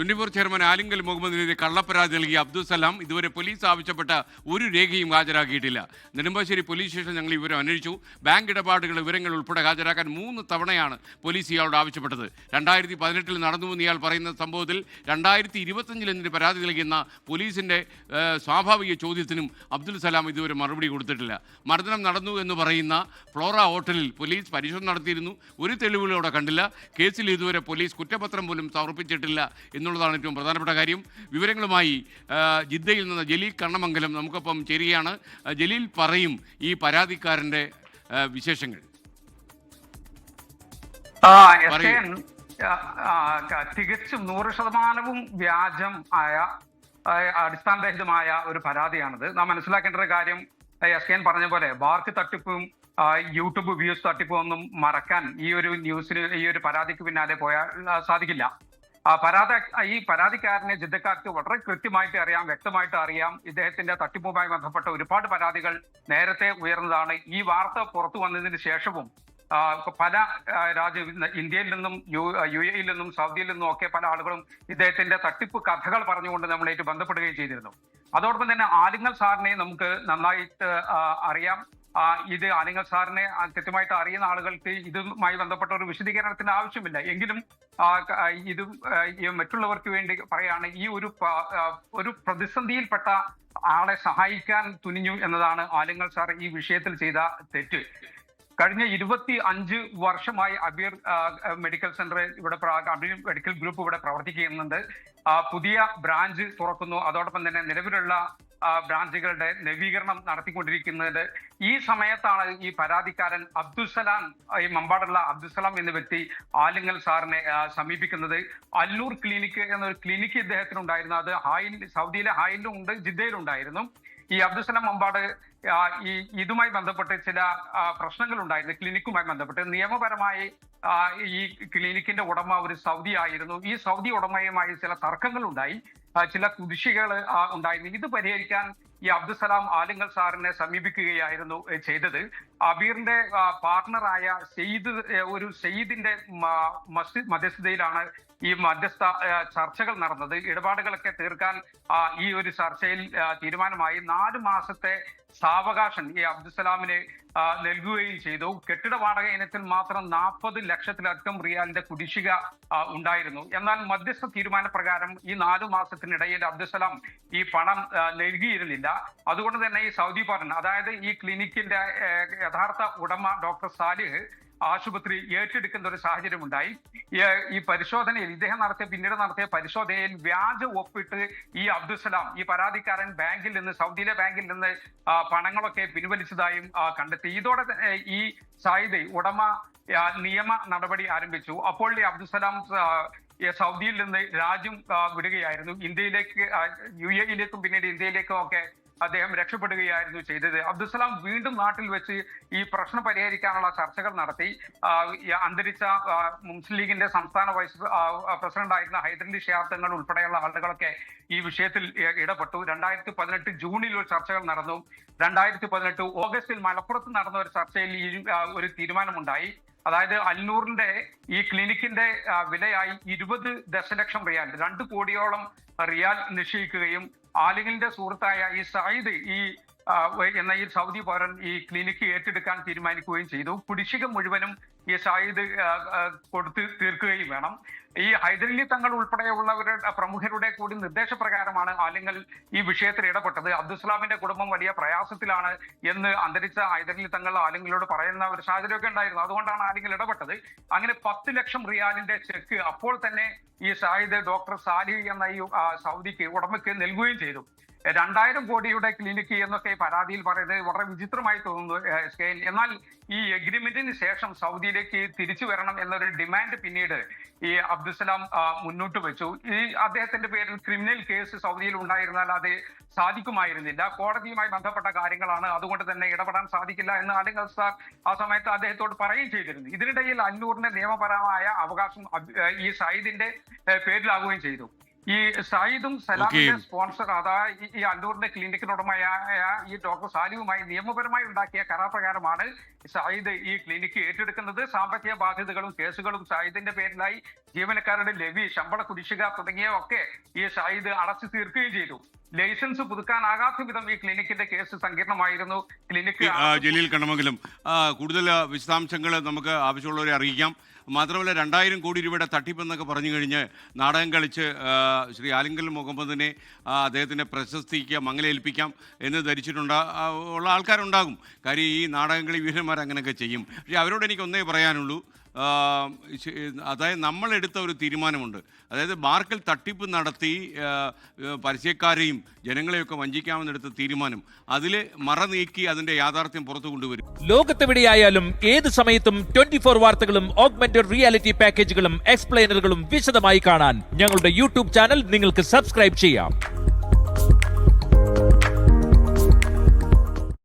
24 chairman Alingal മുഹമ്മദിനെതിരെ കള്ളപ്പരാതി നൽകിയ അബ്ദുൽ സലാം ഇതുവരെ police ആവശ്യപ്പെട്ട ഒരു രേഖയും ഹാജരാക്കിയിട്ടില്ല. നെടുമ്പാശ്ശേരി പോലീസ് സ്റ്റേഷൻ ഞങ്ങൾ വിവരം അന്വേഷിച്ചു. ബാങ്ക് ഇടപാടുകളുടെ വിവരങ്ങൾ ഉൾപ്പെടെ ഹാജരാക്കാൻ 3 തവണയാണ് പോലീസ് ഇയാളോട് ആവശ്യപ്പെട്ടത്. 2018 നടന്നുവെന്ന് ഇയാൾ പറയുന്ന സംഭവത്തിൽ 2025 എന്തിന് പരാതി നൽകിയെന്ന പോലീസിൻ്റെ സ്വാഭാവിക ചോദ്യത്തിനും അബ്ദുൽ സലാം ഇതുവരെ മറുപടി കൊടുത്തിട്ടില്ല. മർദ്ദനം നടന്നു എന്ന് പറയുന്ന ഫ്ലോറ ഹോട്ടലിൽ പോലീസ് പരിശോധന നടത്തിയിരുന്നു. ഒരു തെളിവുകളോടെ കണ്ടില്ല. കേസിൽ ഇതുവരെ പോലീസ് കുറ്റപത്രം പോലും സമർപ്പിച്ചിട്ടില്ല എന്നുള്ളതാണ് ഏറ്റവും പ്രധാനപ്പെട്ട കാര്യം. വിവരങ്ങളുമായി ജിദ്ദയിൽ നിന്ന് ജലീൽ കണ്ണമംഗലം നമുക്കൊപ്പം ചേരുകയാണ്. ജലീൽ പറയും ഈ പരാതിക്കാരൻ്റെ വിശേഷങ്ങൾ. തികച്ചും 100% വ്യാജം ആയ അടിസ്ഥാനരഹിതമായ ഒരു പരാതിയാണിത്. നാം മനസ്സിലാക്കേണ്ട ഒരു കാര്യം, SKN പറഞ്ഞ പോലെ ബാർക്ക് തട്ടിപ്പും യൂട്യൂബ് വ്യൂസ് തട്ടിപ്പും ഒന്നും മറക്കാൻ ഈ ഒരു ന്യൂസിന്, ഈ ഒരു പരാതിക്ക് പിന്നാലെ പോയാൽ സാധിക്കില്ല. ഈ പരാതിക്കാരനെ ജിദ്ദക്കാർക്ക് വളരെ കൃത്യമായിട്ട് അറിയാം, വ്യക്തമായിട്ട് അറിയാം. ഇദ്ദേഹത്തിന്റെ തട്ടിപ്പുമായി ബന്ധപ്പെട്ട ഒരുപാട് പരാതികൾ നേരത്തെ ഉയർന്നതാണ്. ഈ വാർത്ത പുറത്തു വന്നതിന് ശേഷവും പല ഇന്ത്യയിൽ നിന്നും UAE-യിൽ നിന്നും സൗദിയിൽ നിന്നും ഒക്കെ പല ആളുകളും ഇദ്ദേഹത്തിന്റെ തട്ടിപ്പ് കഥകൾ പറഞ്ഞുകൊണ്ട് നമ്മളായിട്ട് ബന്ധപ്പെടുകയും ചെയ്തിരുന്നു. അതോടൊപ്പം തന്നെ ആലിംഗൽ സാറിനെ നമുക്ക് നന്നായിട്ട് അറിയാം. ഇത് ആലിംഗൽ സാറിനെ കൃത്യമായിട്ട് അറിയുന്ന ആളുകൾക്ക് ഇതുമായി ബന്ധപ്പെട്ട ഒരു വിശദീകരണത്തിന് ആവശ്യമില്ല. എങ്കിലും ഇത് മറ്റുള്ളവർക്ക് വേണ്ടി പറയാണ്, ഈ ഒരു പ്രതിസന്ധിയിൽപ്പെട്ട ആളെ സഹായിക്കാൻ തുനിഞ്ഞു എന്നതാണ് ആലിംഗൽ സാർ ഈ വിഷയത്തിൽ ചെയ്ത തെറ്റ്. കഴിഞ്ഞ 25 വർഷമായി അബീർ മെഡിക്കൽ സെന്റർ ഇവിടെ, അബീർ മെഡിക്കൽ ഗ്രൂപ്പ് ഇവിടെ പ്രവർത്തിക്കുന്നുണ്ട്. പുതിയ ബ്രാഞ്ച് തുറക്കുന്നു. അതോടൊപ്പം തന്നെ നിലവിലുള്ള ബ്രാഞ്ചുകളുടെ നവീകരണം നടത്തിക്കൊണ്ടിരിക്കുന്നത്. ഈ സമയത്താണ് ഈ പരാതിക്കാരൻ അബ്ദുസലാം, ഈ മമ്പാടുള്ള അബ്ദുസലാം എന്ന വ്യക്തി ആലിംഗൽ സാറിനെ സമീപിക്കുന്നത്. അല്ലൂർ ക്ലിനിക്ക് എന്നൊരു ക്ലിനിക്ക് ഇദ്ദേഹത്തിനുണ്ടായിരുന്നു. അത് സൗദിയിലെ ഹായിലും ഉണ്ട്, ജിദ്ദയിലും ഉണ്ടായിരുന്നു. ഈ അബ്ദുസലാം മമ്പാട് ഇതുമായി ബന്ധപ്പെട്ട് ചില പ്രശ്നങ്ങൾ ഉണ്ടായിരുന്നു. ക്ലിനിക്കുമായി ബന്ധപ്പെട്ട് നിയമപരമായി ഈ ക്ലിനിക്കിന്റെ ഉടമ ഒരു സൗദി ആയിരുന്നു. ഈ സൗദി ഉടമയുമായി ചില തർക്കങ്ങൾ ഉണ്ടായി, ചില കുടിശ്ശികകൾ ഉണ്ടായിരുന്നു. ഇത് പരിഹരിക്കാൻ ഈ അബ്ദുസലാം ആലിംഗൽ സാറിനെ സമീപിക്കുകയായിരുന്നു ചെയ്തത്. അബീറിന്റെ പാർട്ണറായ സെയ്ദിന്റെ മധ്യസ്ഥതയിലാണ് ഈ മധ്യസ്ഥ ചർച്ചകൾ നടന്നത്. ഇടപാടുകളൊക്കെ തീർക്കാൻ ഈ ഒരു ചർച്ചയിൽ തീരുമാനമായി. 4 മാസത്തെ സാവകാശം ഈ അബ്ദുസലാമിന് നൽകുകയും ചെയ്തു. കെട്ടിട വാടക ഇനത്തിൽ മാത്രം 40 ലക്ഷത്തിലധികം റിയാലിന്റെ കുടിശ്ശിക ഉണ്ടായിരുന്നു. എന്നാൽ മധ്യസ്ഥ തീരുമാനപ്രകാരം ഈ 4 മാസത്തിനിടയിൽ അബ്ദുസലാം ഈ പണം നൽകിയിരുന്നില്ല. അതുകൊണ്ട് തന്നെ ഈ സൗദി പൗരൻ, അതായത് ഈ ക്ലിനിക്കിന്റെ യഥാർത്ഥ ഉടമ ഡോക്ടർ സാലിഹ് ആശുപത്രി ഏറ്റെടുക്കുന്ന ഒരു സാഹചര്യം ഉണ്ടായി. ഈ പരിശോധനയിൽ പിന്നീട് നടത്തിയ പരിശോധനയിൽ വ്യാജ ഒപ്പിട്ട് ഈ അബ്ദുസലാം, ഈ പരാതിക്കാരൻ സൗദിയിലെ ബാങ്കിൽ നിന്ന് പണങ്ങളൊക്കെ പിൻവലിച്ചതായും കണ്ടെത്തി. ഇതോടെ ഈ സായിദ് ഉടമ നിയമ നടപടി ആരംഭിച്ചു. അപ്പോൾ ഈ അബ്ദുസലാം സൗദിയിൽ നിന്ന് രാജ്യം വിടുകയായിരുന്നു. ഇന്ത്യയിലേക്ക്, UAE-യിലേക്കും പിന്നീട് ഇന്ത്യയിലേക്കും ഒക്കെ അദ്ദേഹം രക്ഷപ്പെടുകയായിരുന്നു ചെയ്തത്. അബ്ദുസലാം വീണ്ടും നാട്ടിൽ വെച്ച് ഈ പ്രശ്നം പരിഹരിക്കാനുള്ള ചർച്ചകൾ നടത്തി. അന്തരിച്ച മുസ്ലിം ലീഗിന്റെ സംസ്ഥാന വൈസ് പ്രസിഡന്റായിരുന്ന ഹൈദരലി ശിഹാബ് തങ്ങൾ ഉൾപ്പെടെയുള്ള ആളുകളൊക്കെ ഈ വിഷയത്തിൽ ഇടപെട്ടു. 2018 ജൂണിൽ ഒരു ചർച്ചകൾ നടന്നു. 2018 ഓഗസ്റ്റിൽ മലപ്പുറത്ത് നടന്ന ഒരു ചർച്ചയിൽ ഒരു തീരുമാനമുണ്ടായി. അതായത് അൽനൂറിന്റെ ഈ ക്ലിനിക്കിന്റെ വിലയായി 20 ദശലക്ഷം റിയാൽ, 2 കോടിയോളം റിയാൽ നിശ്ചയിക്കുകയും ആലിംഗലിന്റെ സുഹൃത്തായ ഈ സയ്യിദ് എന്ന ഈ സൗദി പൗരൻ ഈ ക്ലിനിക്ക് ഏറ്റെടുക്കാൻ തീരുമാനിക്കുകയും ചെയ്തു. കുടിശ്ശിക മുഴുവനും ഈ സയ്യിദ് കൊടുത്ത് തീർക്കുകയും വേണം. ഈ ഹൈദരലി തങ്ങൾ ഉൾപ്പെടെയുള്ളവരുടെ പ്രമുഖരുടെ കൂടി നിർദ്ദേശപ്രകാരമാണ് ആലിംഗൽ ഈ വിഷയത്തിൽ ഇടപെട്ടത്. അബ്ദുസലാമിന്റെ കുടുംബം വലിയ പ്രയാസത്തിലാണ് എന്ന് അന്തരിച്ച ഹൈദരലി തങ്ങൾ ആലിംഗലോട് പറയുന്ന ഒരു സാഹചര്യമൊക്കെ ഉണ്ടായിരുന്നു. അതുകൊണ്ടാണ് ആലിംഗൽ ഇടപെട്ടത്. അങ്ങനെ 10 ലക്ഷം റിയാലിന്റെ ചെക്ക് അപ്പോൾ തന്നെ ഈ സായിദ് ഡോക്ടർ സാലിഹ് എന്ന ഈ സൗദിക്ക് ഉടമയ്ക്ക് നൽകുകയും ചെയ്തു. 2000 കോടിയുടെ ക്ലിനിക്ക് എന്നൊക്കെ പരാതിയിൽ പറയുന്നത് വളരെ വിചിത്രമായി തോന്നുന്നു SKN. എന്നാൽ ഈ എഗ്രിമെന്റിന് ശേഷം സൗദിയിലേക്ക് തിരിച്ചു വരണം എന്നൊരു ഡിമാൻഡ് പിന്നീട് ഈ അബ്ദുസലാം മുന്നോട്ട് വെച്ചു. അദ്ദേഹത്തിന്റെ പേരിൽ ക്രിമിനൽ കേസ് സൗദിയിൽ ഉണ്ടായിരുന്നാൽ അത് സാധിക്കുമായിരുന്നില്ല. കോടതിയുമായി ബന്ധപ്പെട്ട കാര്യങ്ങളാണ്, അതുകൊണ്ട് തന്നെ ഇടപെടാൻ സാധിക്കില്ല എന്ന് ആലിംഗൽ സാർ ആ സമയത്ത് അദ്ദേഹത്തോട് പറയുകയും ചെയ്തിരുന്നു. ഇതിനിടയിൽ അന്നൂറിന്റെ നിയമപരമായ അവകാശം ഈ സയ്യിദിന്റെ പേരിലാവുകയും ചെയ്തു. ഈ സയ്യിദും സലാമിന്റെ സ്പോൺസർ, അതായത് ഈ അന്നൂറിന്റെ ക്ലിനിക്കിനുടമയായ ഈ ഡോക്ടർ സാലിഹുമായി നിയമപരമായി ഉണ്ടാക്കിയ കരാർ പ്രകാരമാണ് സയ്യിദ് ഈ ക്ലിനിക്ക് ഏറ്റെടുക്കുന്നത്. സാമ്പത്തിക ബാധ്യതകളും കേസുകളും സയ്യിദിന്റെ പേരിലായി. ജീവനക്കാരുടെ ലവി, ശമ്പള കുടിശ്ശിക തുടങ്ങിയവയൊക്കെ ഇത് അടച്ചു തീർക്കുകയും ചെയ്തു. ലൈസൻസ് പുതുക്കാനാകാത്ത വിധം ഈ ക്ലിനിക്കിന്റെ കേസ് സങ്കീർണമായിരുന്നു. ക്ലിനിക്ക് ജലീൽ കണ്ണമംഗലം, കൂടുതൽ വിശദാംശങ്ങൾ നമുക്ക് ആവശ്യമുള്ളവരെ അറിയിക്കാം. മാത്രമല്ല 2000 കോടി രൂപയുടെ തട്ടിപ്പെന്നൊക്കെ പറഞ്ഞു കഴിഞ്ഞ് നാടകം കളിച്ച് ശ്രീ ആലിംഗൽ മുഹമ്മദിനെ അദ്ദേഹത്തിൻ്റെ പ്രശസ്തിക്ക് മങ്ങലേൽപ്പിക്കാം എന്ന് ഉള്ള ആൾക്കാരുണ്ടാകും. കാര്യം ഈ നാടകം കളി വീരന്മാർ അങ്ങനെയൊക്കെ ചെയ്യും. പക്ഷേ അവരോട് എനിക്ക് ഒന്നേ പറയാനുള്ളൂ, അതായത് നമ്മളെടുത്ത ഒരു തീരുമാനമുണ്ട്. അതായത് ബാർക്കിൽ തട്ടിപ്പ് നടത്തി പരസ്യക്കാരെയും ജനങ്ങളെയൊക്കെ വഞ്ചിക്കാമെന്നെടുത്ത തീരുമാനം, അതിൽ മറ നീക്കി അതിന്റെ യാഥാർത്ഥ്യം പുറത്തു കൊണ്ടുവരും. ലോകത്തെവിടെയായാലും ഏത് സമയത്തും 24 വാർത്തകളും ഓഗ്മെന്റഡ് റിയാലിറ്റി പാക്കേജുകളും എക്സ്പ്ലെയിനറുകളും വിശദമായി കാണാൻ ഞങ്ങളുടെ യൂട്യൂബ് ചാനൽ നിങ്ങൾക്ക് സബ്സ്ക്രൈബ് ചെയ്യാം.